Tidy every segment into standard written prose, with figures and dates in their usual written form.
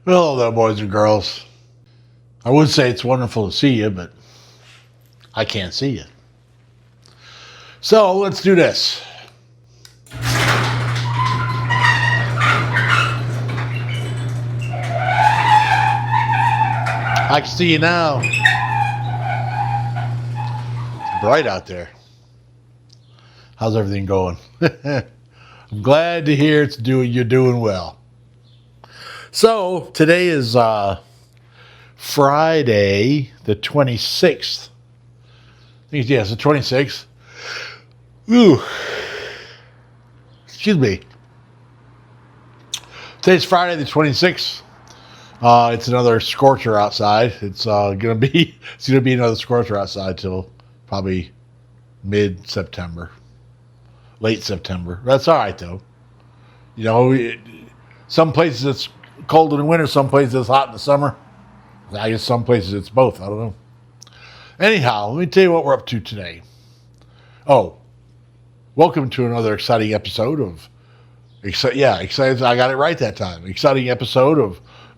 Hello there, boys and girls. I would say it's wonderful to see you, but I can't see you. So let's do this. I can see you now. It's bright out there. How's everything going? I'm glad to hear you're doing well. So today is Friday the 26th. Yes, the 26th. Ooh. Excuse me. Today's Friday the 26th. It's another scorcher outside. It's gonna be another scorcher outside till probably mid-September, late September. That's all right though. You know, some places it's cold in the winter, some places it's hot in the summer. I guess some places it's both. I don't know. Anyhow, let me tell you what we're up to today. Oh, welcome to another exciting episode of excited. I got it right that time. Exciting episode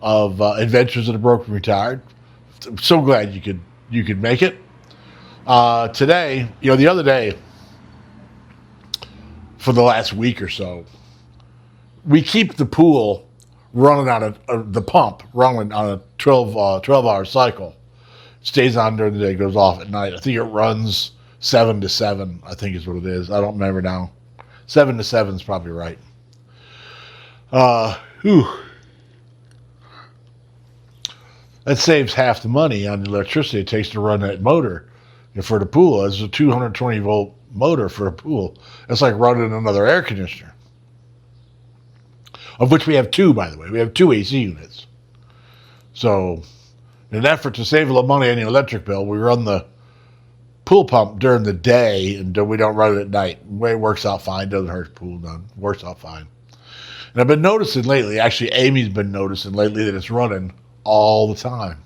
of Adventures of the Broken Retired. I'm so glad you could make it. Today, the other day, for the last week or so, we keep the pool running on the pump running on a 12-hour cycle. It stays on during the day, goes off at night. I think it runs 7 to 7, I think is what it is. I don't remember now. 7 to 7 is probably right. That saves half the money on the electricity it takes to run that motor for the pool. It's a 220 volt motor for a pool. It's like running another air conditioner, of which we have two, by the way. We have two AC units. So, in an effort to save a little money on the electric bill, we run the pool pump during the day and we don't run it at night. It works out fine. Doesn't hurt the pool none. Works out fine. And I've been noticing lately, actually Amy's been noticing lately that it's running all the time.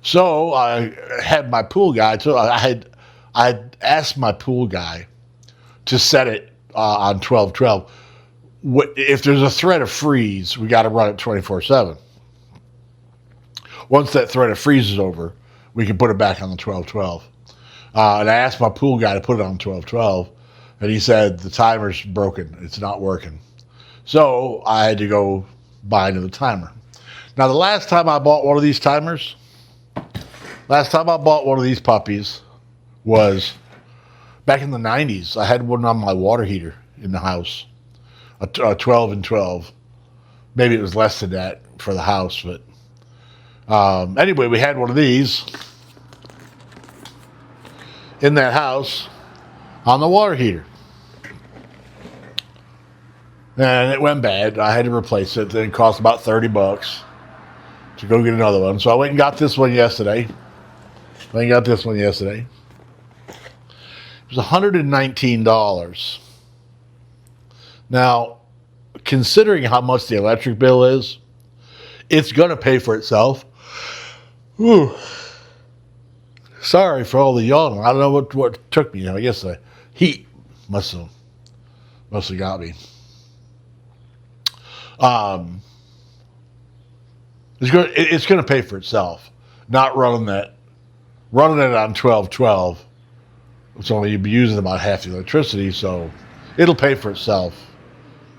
So I had my pool guy, so I had asked my pool guy to set it on 12-12. If there's a threat of freeze, we got to run it 24/7. Once that threat of freeze is over, we can put it back on the 12-12. And I asked my pool guy to put it on 12-12, and he said the timer's broken. It's not working. So I had to go buy another timer. Now, the last time I bought one of these timers, puppies was back in the 90s. I had one on my water heater in the house, a 12 and 12. Maybe it was less than that for the house, but anyway, we had one of these in that house on the water heater. And it went bad. I had to replace it. Then it cost about $30 to go get another one. So I went and got this one yesterday. It was $119. Now, considering how much the electric bill is, it's going to pay for itself. Whew. Sorry for all the yawning. I don't know what took me. I guess the heat must have got me. It's going to pay for itself. Not running it on 12-12. It's only you'd be using about half the electricity, so it'll pay for itself.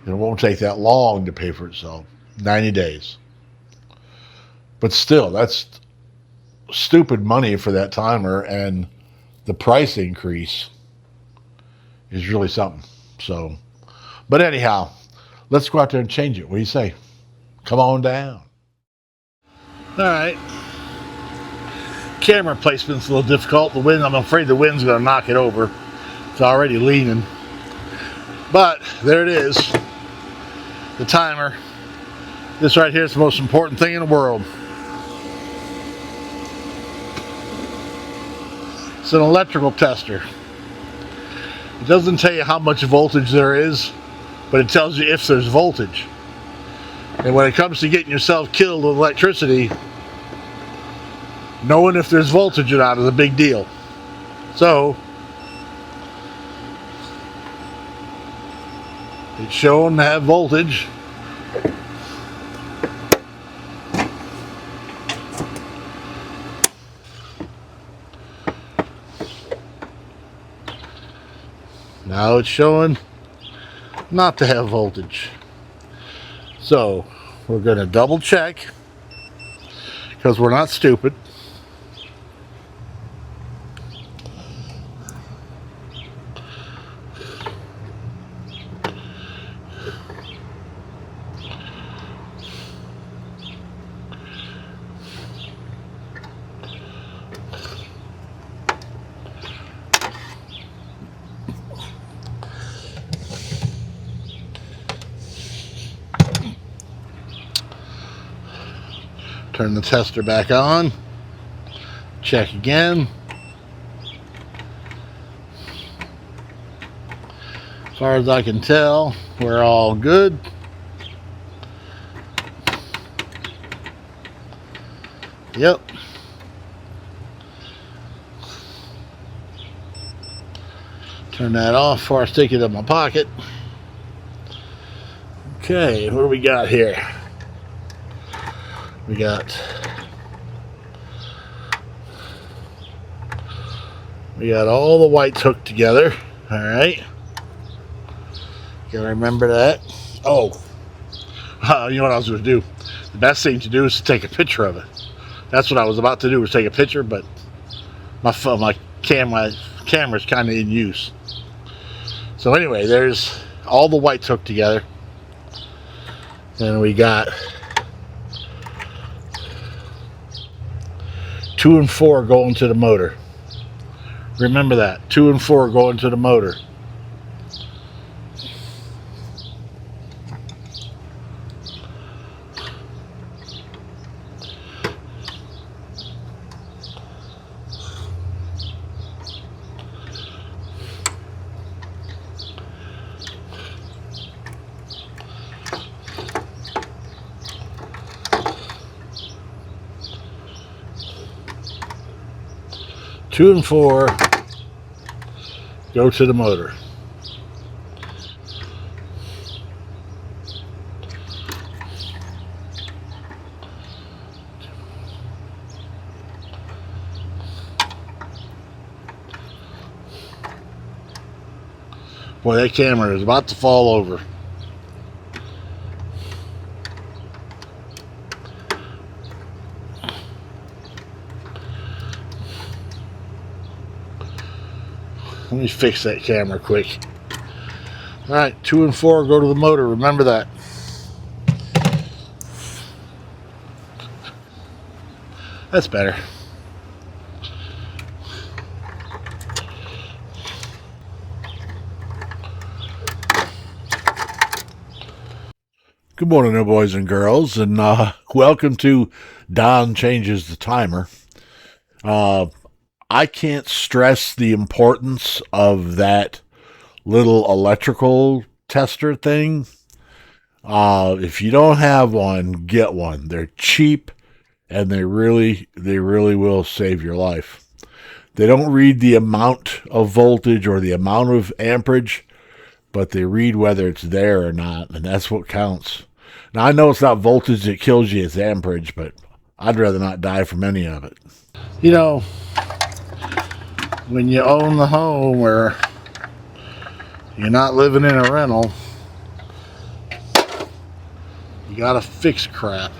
It won't take that long to pay for itself. 90 days. But still, that's stupid money for that timer, and the price increase is really something. So, but anyhow, let's go out there and change it. What do you say? Come on down. All right. Camera placement's a little difficult. The wind, I'm afraid the wind's going to knock it over. It's already leaning. But there it is. The timer. This right here is the most important thing in the world. It's an electrical tester. It doesn't tell you how much voltage there is, but it tells you if there's voltage. And when it comes to getting yourself killed with electricity, knowing if there's voltage or not is a big deal. So, it's shown to have voltage. Now it's showing not to have voltage. So we're going to double check, because we're not stupid. Turn the tester back on. Check again. As far as I can tell, we're all good. Yep. Turn that off before I stick it in my pocket. Okay, what do we got here? We got all the whites hooked together. All right. Gotta remember that. Oh, you know what I was going to do? The best thing to do is to take a picture of it. That's what I was about to do, was take a picture, but my phone, my camera's kind of in use. So anyway, there's all the whites hooked together. And we got 2 and 4 going to the motor. Remember that. 2 and 4 going to the motor. Two and 4 go to the motor. Boy, that camera is about to fall over. Let me fix that camera quick. Alright, 2 and 4 go to the motor. Remember that. That's better. Good morning, there, boys and girls, and welcome to Don Changes the Timer. I can't stress the importance of that little electrical tester thing. If you don't have one, get one. They're cheap, and they really will save your life. They don't read the amount of voltage or the amount of amperage, but they read whether it's there or not, and that's what counts. Now, I know it's not voltage that kills you, it's amperage, but I'd rather not die from any of it. You know, when you own the home or you're not living in a rental, you gotta fix crap.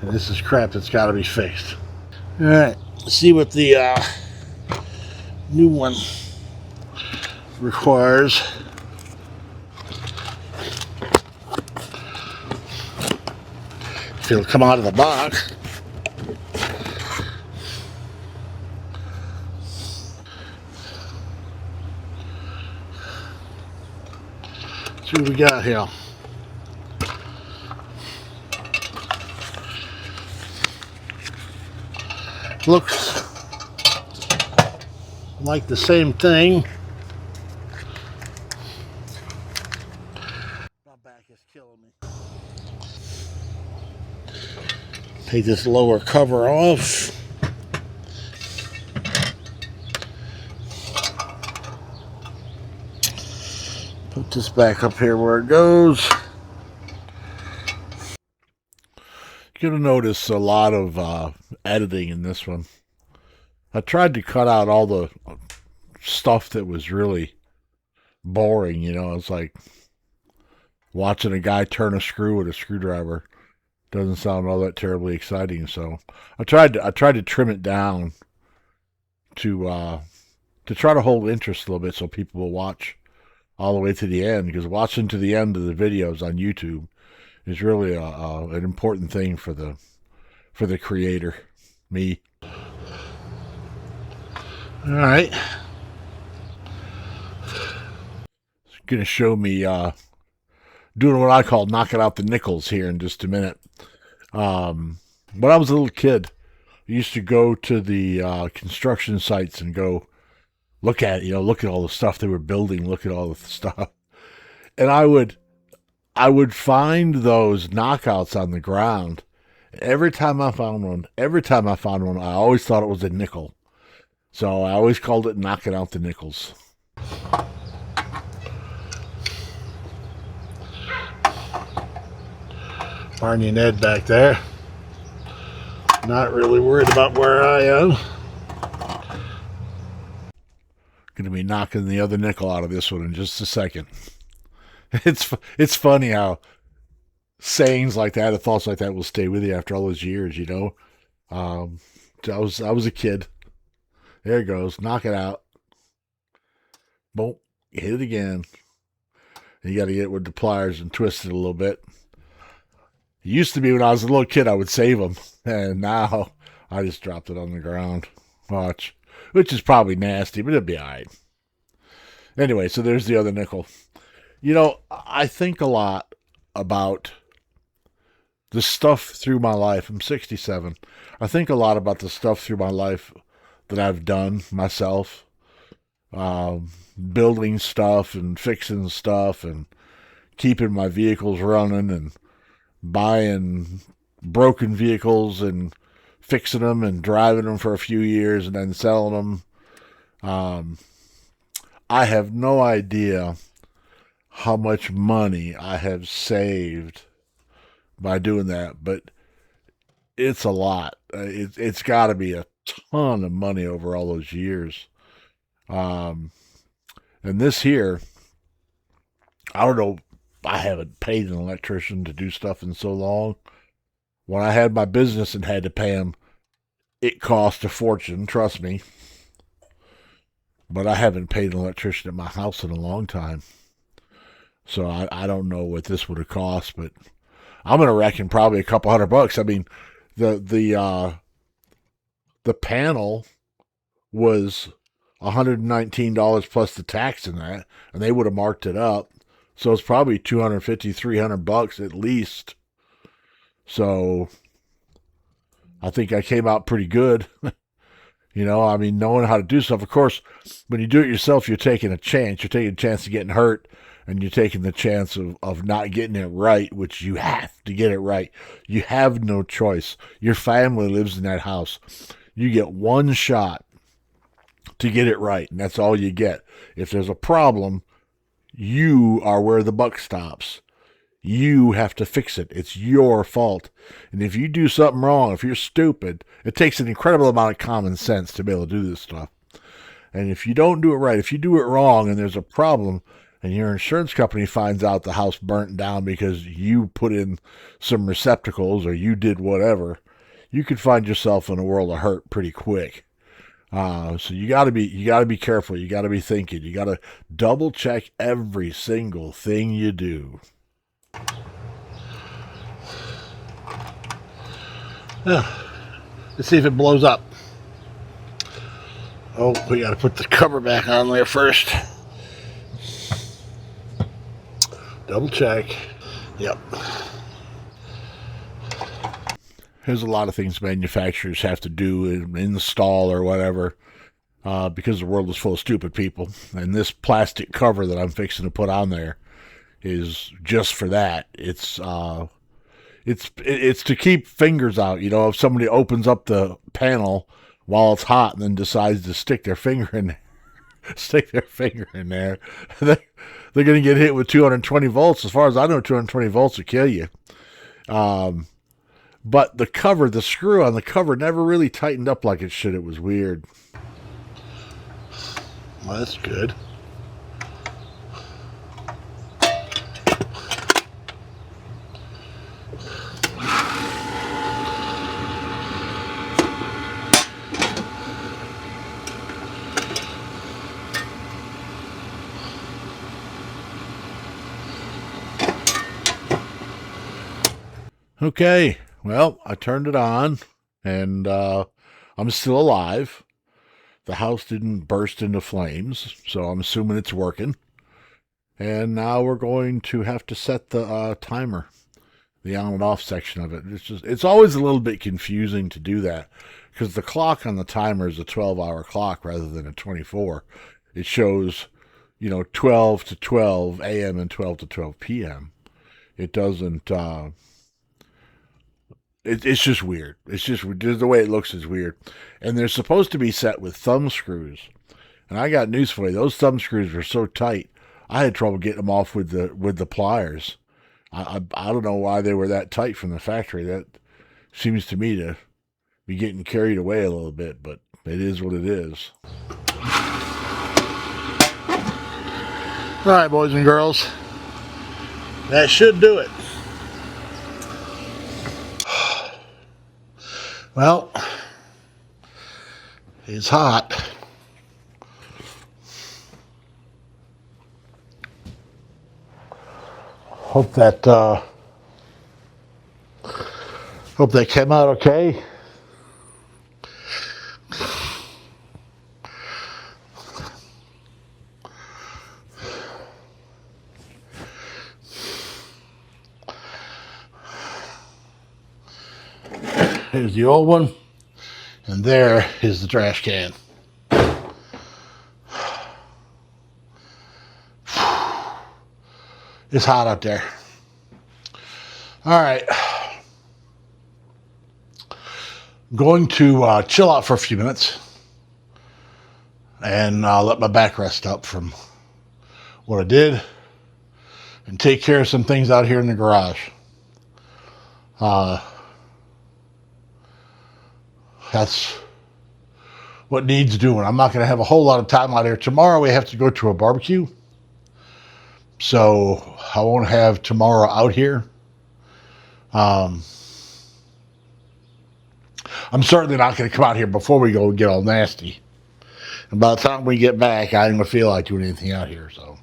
And this is crap that's gotta be fixed. Alright, let's see what the new one requires. If it'll come out of the box. Let's see what we got here. Looks like the same thing. My back is killing me. Take this lower cover off. Put this back up here where it goes. You You're going to notice a lot of editing in this one. I tried to cut out all the stuff that was really boring, you know. It's like watching a guy turn a screw with a screwdriver. Doesn't sound all that terribly exciting, so I tried to trim it down to try to hold interest a little bit so people will watch all the way to the end, because watching to the end of the videos on YouTube is really an important thing for the creator, me. All right, it's gonna show me doing what I call knocking out the nickels here in just a minute. When I was a little kid, I used to go to the construction sites and go look at it, look at all the stuff they were building, look at all the stuff, and I would find those knockouts on the ground. Every time I found one, I always thought it was a nickel. So I always called it knocking out the nickels. Barney and Ed back there. Not really worried about where I am. Going to be knocking the other nickel out of this one in just a second. It's funny how sayings like that, or thoughts like that, will stay with you after all those years. I was a kid. There it goes. Knock it out. Boom. Hit it again. And you got to get it with the pliers and twist it a little bit. It used to be when I was a little kid, I would save them. And now I just dropped it on the ground. Watch. Which is probably nasty, but it'll be all right. Anyway, so there's the other nickel. I think a lot about the stuff through my life. I'm 67. I think a lot about the stuff through my life that I've done myself, building stuff and fixing stuff and keeping my vehicles running and buying broken vehicles and fixing them and driving them for a few years and then selling them. I have no idea how much money I have saved by doing that, but it's a lot. It's got to be a ton of money over all those years. And this here, I don't know, I haven't paid an electrician to do stuff in so long. When I had my business and had to pay him, it cost a fortune, trust me. But I haven't paid an electrician at my house in a long time. So I don't know what this would have cost, but I'm going to reckon probably a couple $100. I mean, the panel was $119 plus the tax in that, and they would have marked it up. So it's probably $250, $300 at least. So I think I came out pretty good. Knowing how to do stuff. Of course, when you do it yourself, you're taking a chance. You're taking a chance of getting hurt, and you're taking the chance of not getting it right, which you have to get it right. You have no choice. Your family lives in that house. You get one shot to get it right, and that's all you get. If there's a problem, you are where the buck stops. You have to fix it. It's your fault. And if you do something wrong, if you're stupid, it takes an incredible amount of common sense to be able to do this stuff. And if you don't do it right, if you do it wrong and there's a problem and your insurance company finds out the house burnt down because you put in some receptacles or you did whatever, you could find yourself in a world of hurt pretty quick. So you gotta be careful. You gotta be thinking. You gotta double check every single thing you do. Let's see if it blows up. Oh, we gotta put the cover back on there first. Double check. Yep. There's a lot of things manufacturers have to do and install or whatever, because the world is full of stupid people. And this plastic cover that I'm fixing to put on there is just for that. It's to keep fingers out. If somebody opens up the panel while it's hot and then decides to stick their finger in there, they're going to get hit with 220 volts. As far as I know, 220 volts will kill you. But the cover, the screw on the cover never really tightened up like it should. It was weird. Well, that's good. Okay, well, I turned it on, and I'm still alive. The house didn't burst into flames, so I'm assuming it's working. And now we're going to have to set the timer, the on and off section of it. It's always a little bit confusing to do that, because the clock on the timer is a 12-hour clock rather than a 24. It shows, 12 to 12 a.m. and 12 to 12 p.m. It doesn't. It's just weird. It's just the way it looks is weird. And they're supposed to be set with thumb screws. And I got news for you. Those thumb screws were so tight, I had trouble getting them off with the pliers. I don't know why they were that tight from the factory. That seems to me to be getting carried away a little bit, but it is what it is. All right, boys and girls. That should do it. Well, it's hot. Hope that came out okay. Here's the old one, and there is the trash can. It's hot out there. All right. I'm going to chill out for a few minutes and let my back rest up from what I did and take care of some things out here in the garage. That's what needs doing. I'm not going to have a whole lot of time out here. Tomorrow we have to go to a barbecue. So I won't have tomorrow out here. I'm certainly not going to come out here before we go and get all nasty. And by the time we get back, I ain't going to feel like doing anything out here. So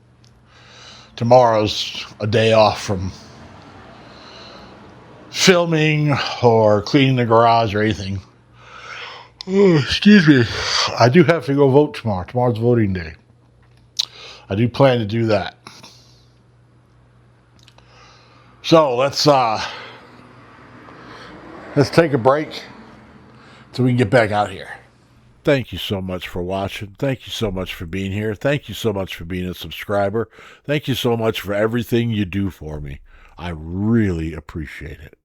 tomorrow's a day off from filming or cleaning the garage or anything. Oh, excuse me. I do have to go vote tomorrow. Tomorrow's voting day. I do plan to do that. So let's take a break so we can get back out here. Thank you so much for watching. Thank you so much for being here. Thank you so much for being a subscriber. Thank you so much for everything you do for me. I really appreciate it.